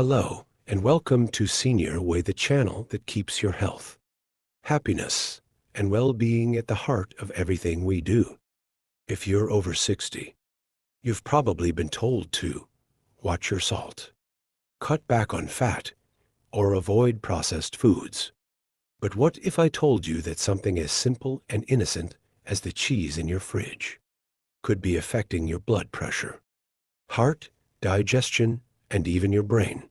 Hello, and welcome to Senior Way, the channel that keeps your health, happiness, and well-being at the heart of everything we do. If you're over 60, you've probably been told to watch your salt, cut back on fat, or avoid processed foods. But what if I told you that something as simple and innocent as the cheese in your fridge could be affecting your blood pressure, heart, digestion, and even your brain?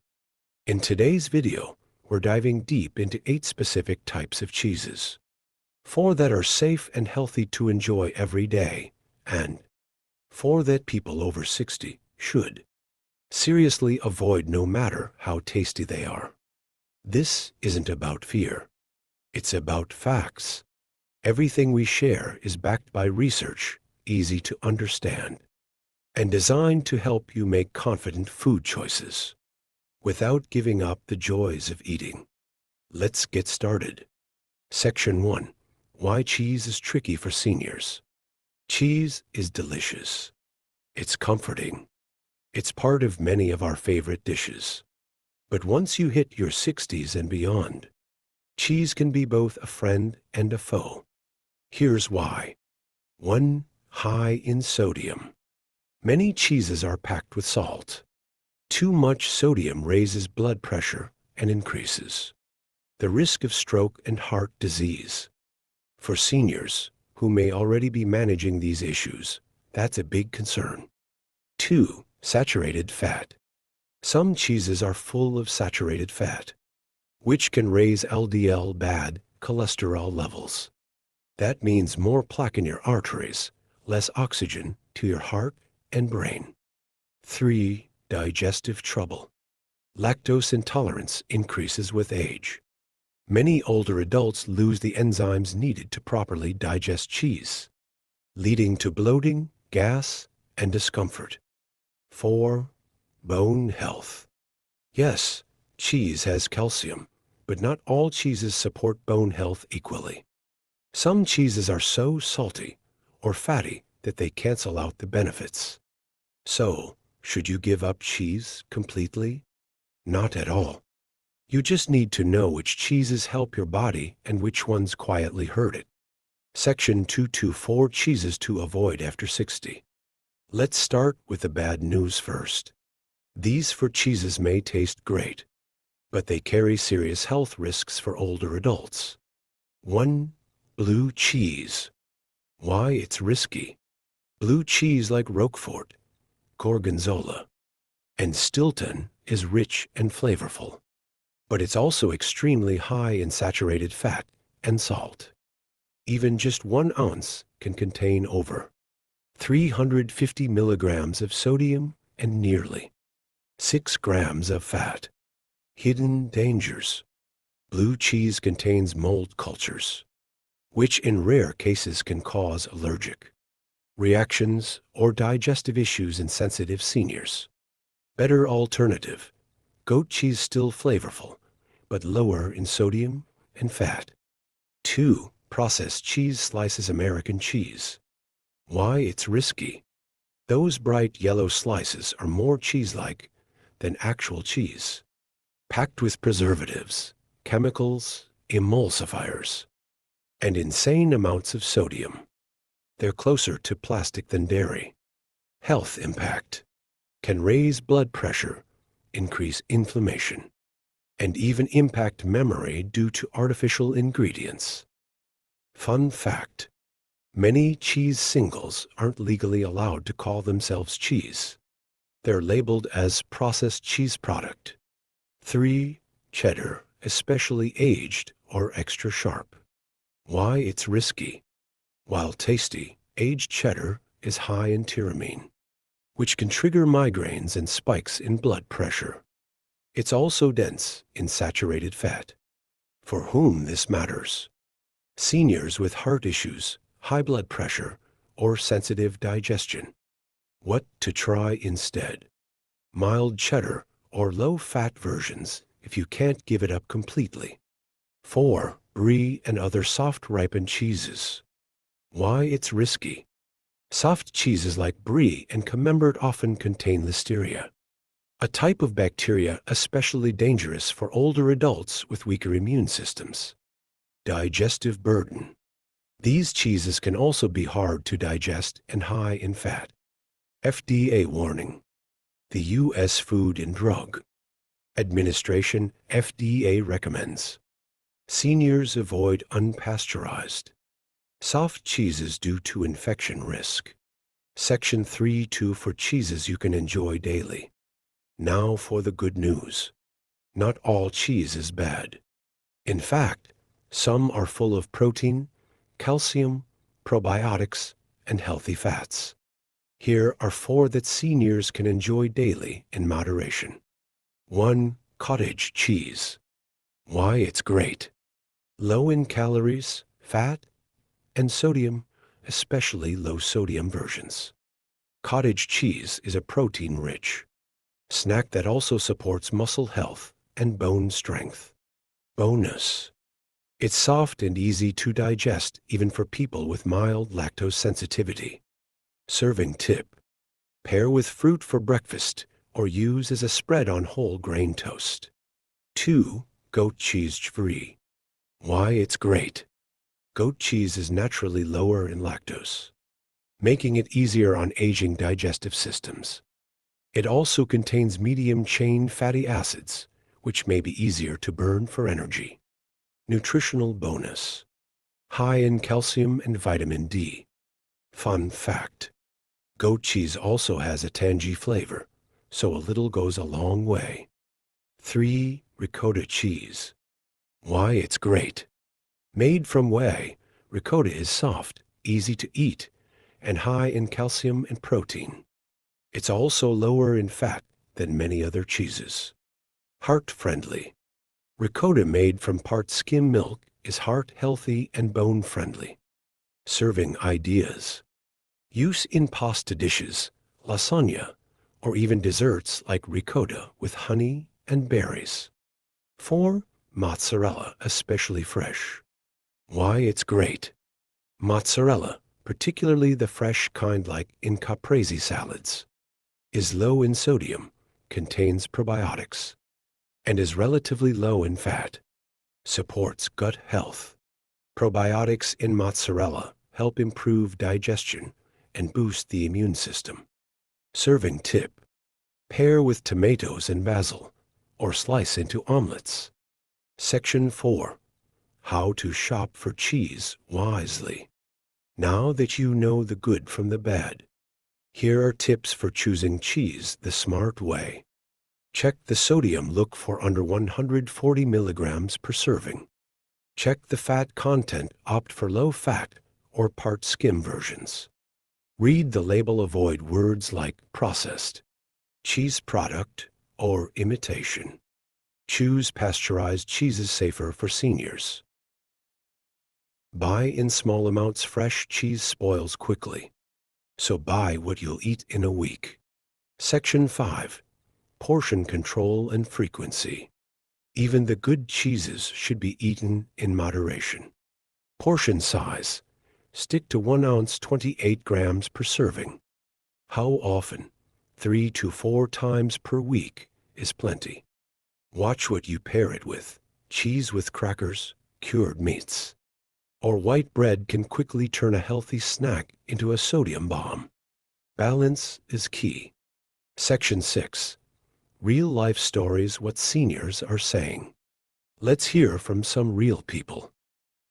In today's video, we're diving deep into 8 specific types of cheeses, 4 that are safe and healthy to enjoy every day, and 4 that people over 60 should seriously avoid no matter how tasty they are. This isn't about fear. It's about facts. Everything we share is backed by research, easy to understand, and designed to help you make confident food choices without giving up the joys of eating. Let's get started. Section 1. Why cheese is tricky for seniors. Cheese is delicious. It's comforting. It's part of many of our favorite dishes. But once you hit your 60s and beyond, cheese can be both a friend and a foe. Here's why. 1. High in sodium. Many cheeses are packed with salt. Too much sodium raises blood pressure and increases the risk of stroke and heart disease. For seniors who may already be managing these issues, that's a big concern. 2. Saturated fat. Some cheeses are full of saturated fat, which can raise LDL, bad cholesterol levels. That means more plaque in your arteries, less oxygen to your heart and brain. 3. Digestive trouble. Lactose intolerance increases with age. Many older adults lose the enzymes needed to properly digest cheese, leading to bloating, gas, and discomfort. 4. Bone health. Yes, cheese has calcium, but not all cheeses support bone health equally. Some cheeses are so salty or fatty that they cancel out the benefits. So, should you give up cheese completely? Not at all. You just need to know which cheeses help your body and which ones quietly hurt it. Section 224. Cheeses to avoid after 60. Let's start with the bad news first. These 4 cheeses may taste great, but they carry serious health risks for older adults. 1. Blue cheese. Why it's risky. Blue cheese like Roquefort, Gorgonzola, and Stilton is rich and flavorful, but it's also extremely high in saturated fat and salt. Even just 1 ounce can contain over 350 milligrams of sodium and nearly 6 grams of fat. Hidden dangers. Blue cheese contains mold cultures, which in rare cases can cause allergic reactions or digestive issues in sensitive seniors. Better alternative. Goat cheese still flavorful, but lower in sodium and fat. 2. Processed cheese slices. American cheese. Why it's risky. Those bright yellow slices are more cheese-like than actual cheese, packed with preservatives, chemicals, emulsifiers, and insane amounts of sodium. They're closer to plastic than dairy. Health impact. Can raise blood pressure, increase inflammation, and even impact memory due to artificial ingredients. Fun fact. Many cheese singles aren't legally allowed to call themselves cheese. They're labeled as processed cheese product. 3. Cheddar, especially aged or extra sharp. Why it's risky. While tasty, aged cheddar is high in tyramine, which can trigger migraines and spikes in blood pressure. It's also dense in saturated fat. For whom this matters. Seniors with heart issues, high blood pressure, or sensitive digestion. What to try instead. Mild cheddar or low-fat versions if you can't give it up completely. 4. Brie and other soft ripened cheeses. Why it's risky. Soft cheeses like brie and camembert often contain listeria, a type of bacteria especially dangerous for older adults with weaker immune systems. Digestive burden. These cheeses can also be hard to digest and high in fat. FDA warning. The U.S. Food and Drug Administration FDA recommends seniors avoid unpasteurized soft cheeses due to infection risk. Section 3.2 for cheeses you can enjoy daily. Now for the good news. Not all cheese is bad. In fact, some are full of protein, calcium, probiotics, and healthy fats. Here are 4 that seniors can enjoy daily in moderation. 1. Cottage cheese. Why it's great. Low in calories, fat, and sodium, especially low-sodium versions. Cottage cheese is a protein-rich snack that also supports muscle health and bone strength. Bonus. It's soft and easy to digest even for people with mild lactose sensitivity. Serving tip. Pair with fruit for breakfast or use as a spread on whole grain toast. 2. Goat cheese free. Why it's great. Goat cheese is naturally lower in lactose, making it easier on aging digestive systems. It also contains medium-chain fatty acids, which may be easier to burn for energy. Nutritional bonus. High in calcium and vitamin D. Fun fact. Goat cheese also has a tangy flavor, so a little goes a long way. 3. Ricotta cheese. Why it's great. Made from whey, ricotta is soft, easy to eat, and high in calcium and protein. It's also lower in fat than many other cheeses. Heart-friendly. Ricotta made from part skim milk is heart-healthy and bone-friendly. Serving ideas. Use in pasta dishes, lasagna, or even desserts like ricotta with honey and berries. 4. Mozzarella, especially fresh. Why it's great. Mozzarella, particularly the fresh kind like in caprese salads, is low in sodium, contains probiotics, and is relatively low in fat. Supports gut health. Probiotics in mozzarella help improve digestion and boost the immune system. Serving tip. Pair with tomatoes and basil, or slice into omelets. Section 4. How to shop for cheese wisely. Now that you know the good from the bad, here are tips for choosing cheese the smart way. Check the sodium. Look for under 140 milligrams per serving. Check the fat content. Opt for low-fat or part skim versions. Read the label. Avoid words like processed, cheese product, or imitation. Choose pasteurized cheeses, safer for seniors. Buy in small amounts. Fresh cheese spoils quickly, so buy what you'll eat in a week. Section 5. Portion control and frequency. Even the good cheeses should be eaten in moderation. Portion size. Stick to 1 ounce 28 grams per serving. How often? 3 to 4 times per week is plenty. Watch what you pair it with. Cheese with crackers, cured meats, or white bread can quickly turn a healthy snack into a sodium bomb. Balance is key. Section 6. Real-life stories. What seniors are saying. Let's hear from some real people.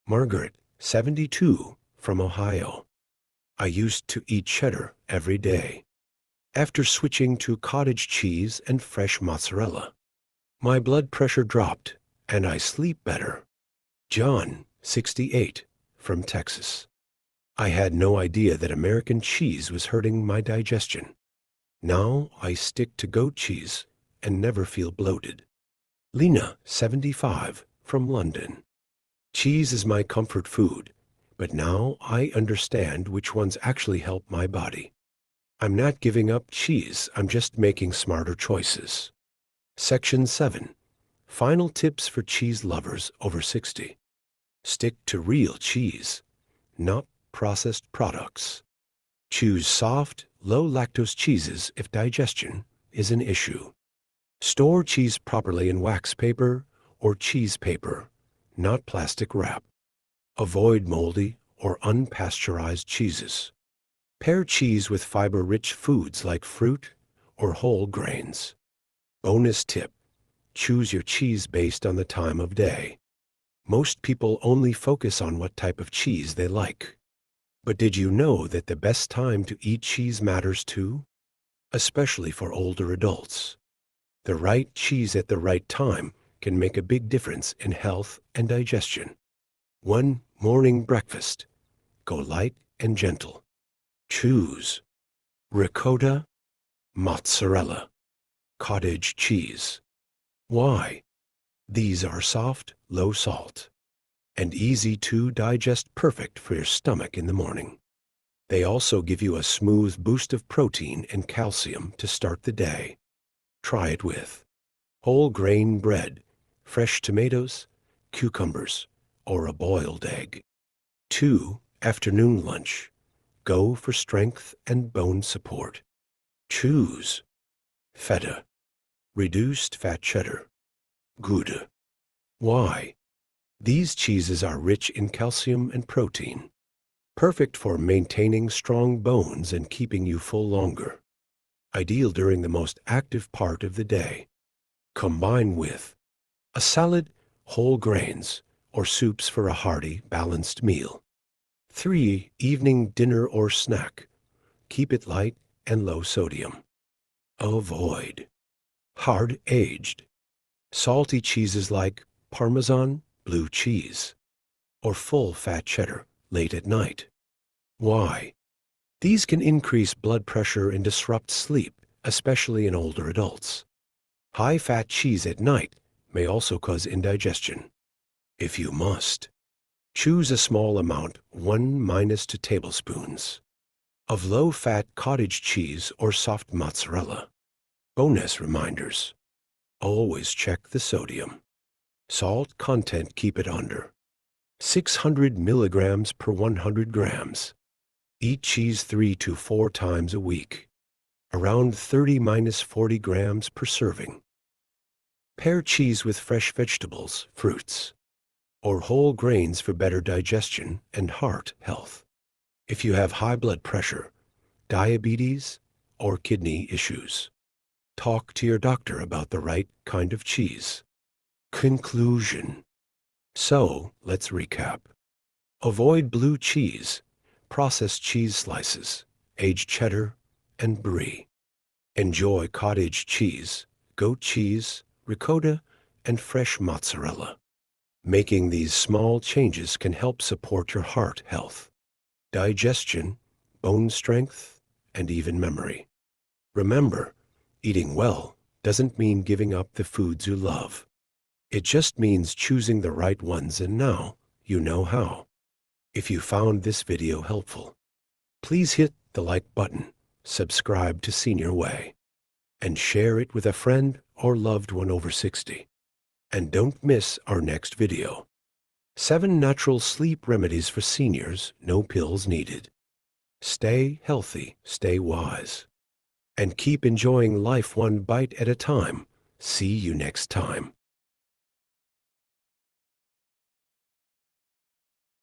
Margaret, 72, from Ohio. I used to eat cheddar every day. After switching to cottage cheese and fresh mozzarella, my blood pressure dropped and I sleep better. John, 68, from Texas. I had no idea that American cheese was hurting my digestion. Now I stick to goat cheese and never feel bloated. Lena, 75, from London. Cheese is my comfort food, but now I understand which ones actually help my body. I'm not giving up cheese, I'm just making smarter choices. Section 7. Final tips for cheese lovers over 60. Stick to real cheese, not processed products. Choose soft, low-lactose cheeses if digestion is an issue. Store cheese properly in wax paper or cheese paper, not plastic wrap. Avoid moldy or unpasteurized cheeses. Pair cheese with fiber-rich foods like fruit or whole grains. Bonus tip: choose your cheese based on the time of day. Most people only focus on what type of cheese they like. But did you know that the best time to eat cheese matters too? Especially for older adults. The right cheese at the right time can make a big difference in health and digestion. 1. Morning breakfast. Go light and gentle. Choose ricotta, mozzarella, cottage cheese. Why? These are soft, low salt, and easy to digest, perfect for your stomach in the morning. They also give you a smooth boost of protein and calcium to start the day. Try it with whole grain bread, fresh tomatoes, cucumbers, or a boiled egg. 2. Afternoon lunch. Go for strength and bone support. Choose feta, reduced fat cheddar, Gouda. Why? These cheeses are rich in calcium and protein, perfect for maintaining strong bones and keeping you full longer. Ideal during the most active part of the day. Combine with a salad, whole grains, or soups for a hearty, balanced meal. 3. Evening dinner or snack. Keep it light and low sodium. Avoid hard-aged, salty cheeses like Parmesan, blue cheese, or full-fat cheddar late at night. Why? These can increase blood pressure and disrupt sleep, especially in older adults. High-fat cheese at night may also cause indigestion. If you must, choose a small amount, 1-2 tablespoons, of low-fat cottage cheese or soft mozzarella. Bonus reminders: always check the sodium. Salt content, keep it under 600 milligrams per 100 grams. Eat cheese 3 to 4 times a week, around 30-40 grams per serving. Pair cheese with fresh vegetables, fruits, or whole grains for better digestion and heart health. If you have high blood pressure, diabetes, or kidney issues, talk to your doctor about the right kind of cheese. Conclusion. So, let's recap. Avoid blue cheese, processed cheese slices, aged cheddar, and brie. Enjoy cottage cheese, goat cheese, ricotta, and fresh mozzarella. Making these small changes can help support your heart health, digestion, bone strength, and even memory. Remember, eating well doesn't mean giving up the foods you love. It just means choosing the right ones, and now you know how. If you found this video helpful, please hit the like button, subscribe to Senior Way, and share it with a friend or loved one over 60. And don't miss our next video. 7 natural sleep remedies for seniors, no pills needed. Stay healthy, stay wise, and keep enjoying life one bite at a time. See you next time.